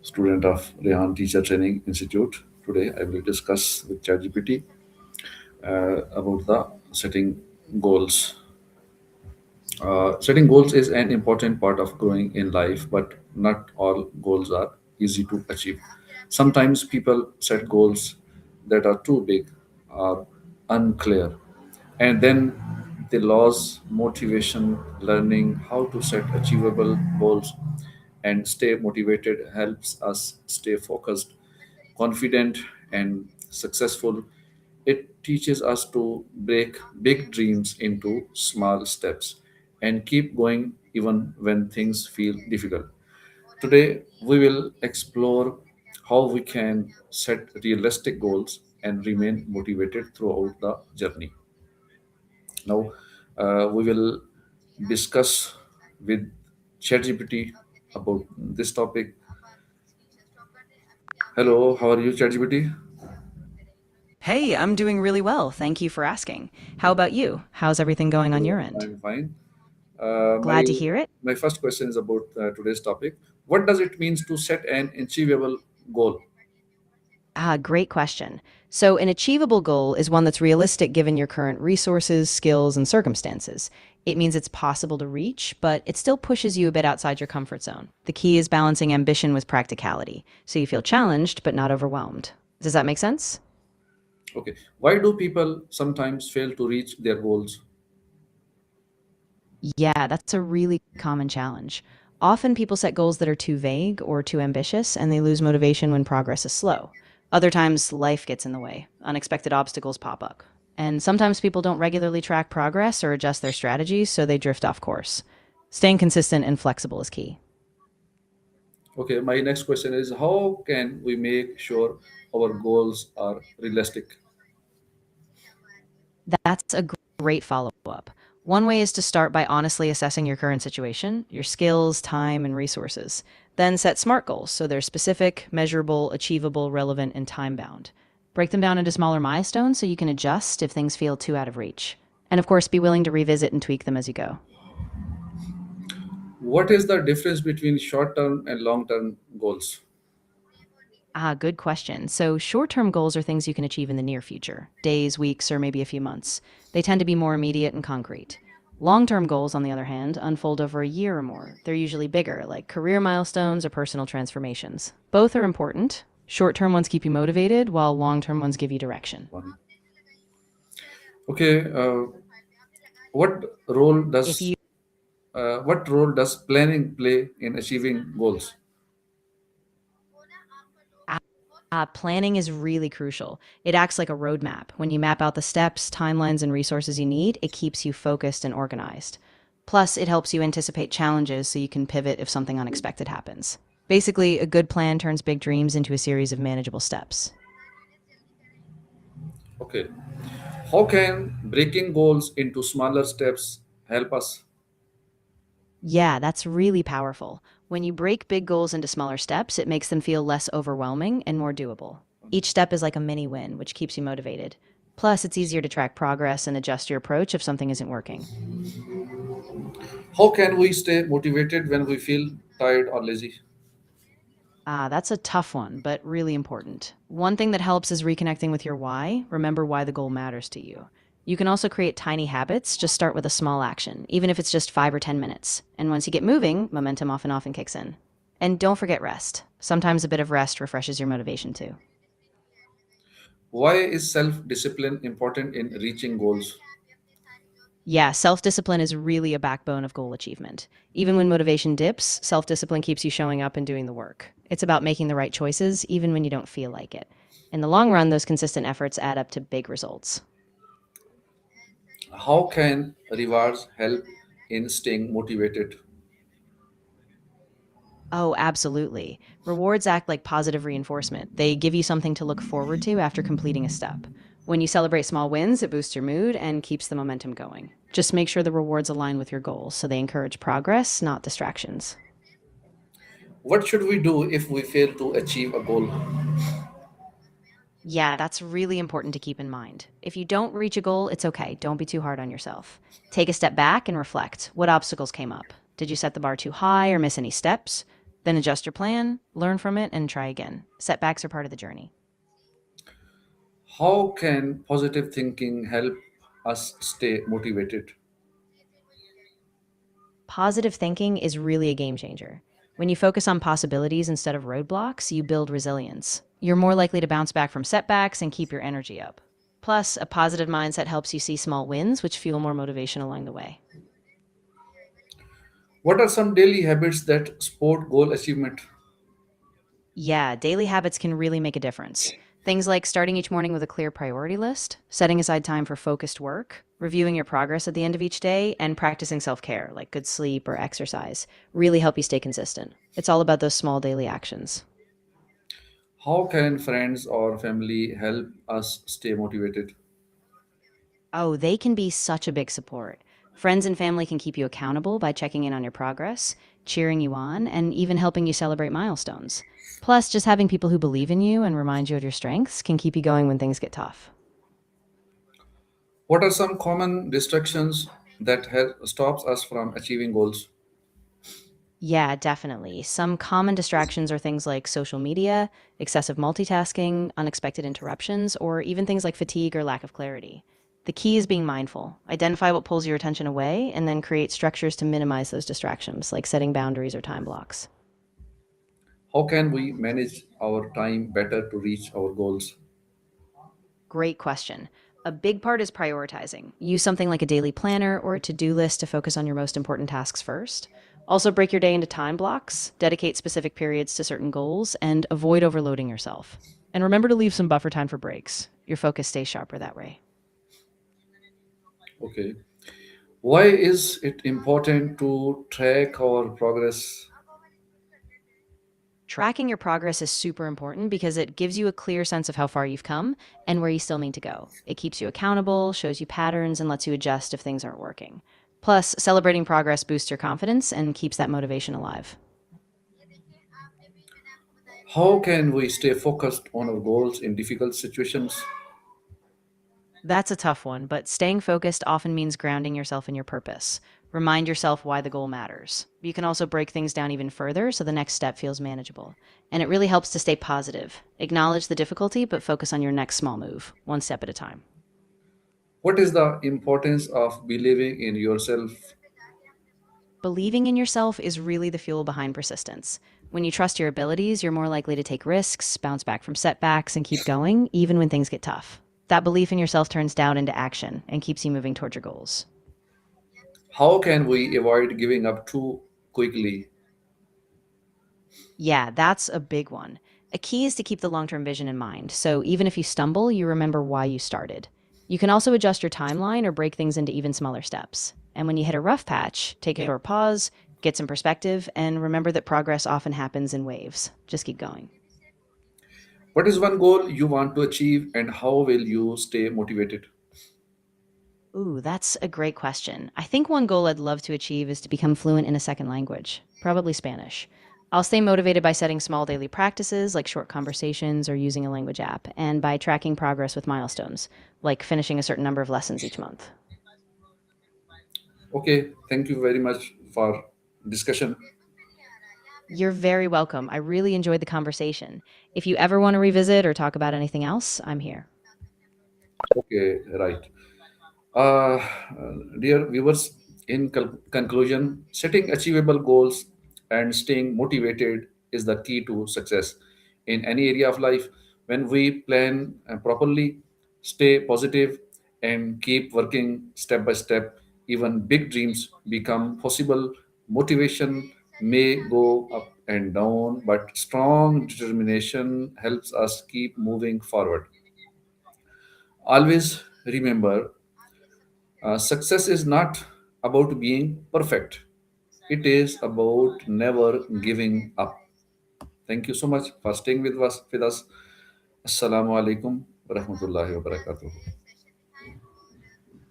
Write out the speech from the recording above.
student of Rehan Teacher Training Institute. Today, I will discuss with ChatGPT about the setting goals. Setting goals is an important part of growing in life, but not all goals are easy to achieve. Sometimes people set goals that are too big or unclear, and then they lose motivation. Learning how to set achievable goals and stay motivated helps us stay focused, confident, and successful. It teaches us to break big dreams into small steps and keep going even when things feel difficult. Today, we will explore how we can set realistic goals and remain motivated throughout the journey. Now, we will discuss with ChatGPT about this topic. Hello, how are you, ChatGPT? Hey, I'm doing really well. Thank you for asking. How about you? How's everything going on your end? I'm fine. Uh, my Glad to hear it. my first question is about today's topic. What does it mean to set an achievable goal? Great question. So, an achievable goal is one that's realistic given your current resources, skills, and circumstances. It means it's possible to reach, but it still pushes you a bit outside your comfort zone. The key is balancing ambition with practicality, so you feel challenged but not overwhelmed. Does that make sense? Okay. Why do people sometimes fail to reach their goals? Yeah, that's a really common challenge. Often people set goals that are too vague or too ambitious, and they lose motivation when progress is slow. Other times, life gets in the way, unexpected obstacles pop up. And sometimes people don't regularly track progress or adjust their strategies, so they drift off course. Staying consistent and flexible is key. Okay. My next question is how can we make sure our goals are realistic? That's a great follow up. One way is to start by honestly assessing your current situation, your skills, time, and resources. Then set SMART goals so they're specific, measurable, achievable, relevant, and time bound. Break them down into smaller milestones so you can adjust if things feel too out of reach. And of course, be willing to revisit and tweak them as you go. What is the difference between short-term and long-term goals? Good question. So, short term goals are things you can achieve in the near future days, weeks, or maybe a few months. They tend to be more immediate and concrete. Long term goals, on the other hand, unfold over a year or more. They're usually bigger, like career milestones or personal transformations. Both are important. Short term ones keep you motivated, while long term ones give you direction. One. Okay. What role If does you what role does planning play in achieving goals? Planning is really crucial. It acts like a roadmap. When you map out the steps, timelines, and resources you need, it keeps you focused and organized. Plus, it helps you anticipate challenges so you can pivot if something unexpected happens. Basically, a good plan turns big dreams into a series of manageable steps. Okay. How can breaking goals into smaller steps help us? Yeah, that's really powerful. When you break big goals into smaller steps, it makes them feel less overwhelming and more doable. Each step is like a mini win, which keeps you motivated. Plus, it's easier to track progress and adjust your approach if something isn't working. How can we stay motivated when we feel tired or lazy? That's a tough one, but really important. One thing that helps is reconnecting with your why. Remember why the goal matters to you. You can also create tiny habits. Just start with a small action, even if it's just 5 or 10 minutes. And once you get moving, momentum often kicks in. And don't forget rest. Sometimes a bit of rest refreshes your motivation too. Why is self discipline important in reaching goals? Yeah, self discipline is really a backbone of goal achievement. Even when motivation dips, self discipline keeps you showing up and doing the work. It's about making the right choices, even when you don't feel like it. In the long run, those consistent efforts add up to big results. How can rewards help in staying motivated? Oh, absolutely. Rewards act like positive reinforcement. They give you something to look forward to after completing a step. When you celebrate small wins, it boosts your mood and keeps the momentum going. Just make sure the rewards align with your goals so they encourage progress, not distractions. What should we do if we fail to achieve a goal? Yeah, that's really important to keep in mind. If you don't reach a goal, it's okay. Don't be too hard on yourself. Take a step back and reflect. What obstacles came up? Did you set the bar too high or miss any steps? Then adjust your plan, learn from it, and try again. Setbacks are part of the journey. How can positive thinking help us stay motivated? Positive thinking is really a game changer. When you focus on possibilities instead of roadblocks, you build resilience. You're more likely to bounce back from setbacks and keep your energy up. Plus, a positive mindset helps you see small wins, which fuel more motivation along the way. What are some daily habits that support goal achievement? Yeah, daily habits can really make a difference. Things like starting each morning with a clear priority list, setting aside time for focused work, reviewing your progress at the end of each day, and practicing self care, like good sleep or exercise, really help you stay consistent. It's all about those small daily actions. How can friends or family help us stay motivated? Oh, they can be such a big support. Friends and family can keep you accountable by checking in on your progress, cheering you on, and even helping you celebrate milestones. Plus, just having people who believe in you and remind you of your strengths can keep you going when things get tough. What are some common distractions that stops us from achieving goals? Yeah, definitely. Some common distractions are things like social media, excessive multitasking, unexpected interruptions, or even things like fatigue or lack of clarity. The key is being mindful. Identify what pulls your attention away and then create structures to minimize those distractions, like setting boundaries or time blocks. How can we manage our time better to reach our goals? Great question. A big part is prioritizing. Use something like a daily planner or a to do list to focus on your most important tasks first. Also, break your day into time blocks, dedicate specific periods to certain goals, and avoid overloading yourself. And remember to leave some buffer time for breaks. Your focus stays sharper that way. Okay. Why is it important to track our progress? Tracking your progress is super important because it gives you a clear sense of how far you've come and where you still need to go. It keeps you accountable, shows you patterns, and lets you adjust if things aren't working. Plus, celebrating progress boosts your confidence and keeps that motivation alive. How can we stay focused on our goals in difficult situations? That's a tough one, but staying focused often means grounding yourself in your purpose. Remind yourself why the goal matters. You can also break things down even further so the next step feels manageable. And it really helps to stay positive. Acknowledge the difficulty, but focus on your next small move, one step at a time. What is the importance of believing in yourself? Believing in yourself is really the fuel behind persistence. When you trust your abilities, you're more likely to take risks, bounce back from setbacks, and keep going, even when things get tough. That belief in yourself turns doubt into action and keeps you moving towards your goals. How can we avoid giving up too quickly? Yeah, that's a big one. A key is to keep the long term vision in mind. So even if you stumble, you remember why you started. You can also adjust your timeline or break things into even smaller steps. And when you hit a rough patch, take a short pause, get some perspective, and remember that progress often happens in waves. Just keep going. What is one goal you want to achieve and how will you stay motivated? Ooh, that's a great question. I think one goal I'd love to achieve is to become fluent in a second language, probably Spanish. I'll stay motivated by setting small daily practices like short conversations or using a language app, and by tracking progress with milestones, like finishing a certain number of lessons each month. Okay, thank you very much for discussion. You're very welcome. I really enjoyed the conversation. If you ever want to revisit or talk about anything else, I'm here. Okay, right. Uh, Dear viewers, in conclusion, setting achievable goals and staying motivated is the key to success in any area of life. When we plan properly, stay positive, and keep working step by step, even big dreams become possible. Motivation may go up and down, but strong determination helps us keep moving forward. Always remember, success is not about being perfect, it is about never giving up. Thank you so much for staying with us. Assalamu alaikum wa rahmatullahi wa barakatuh.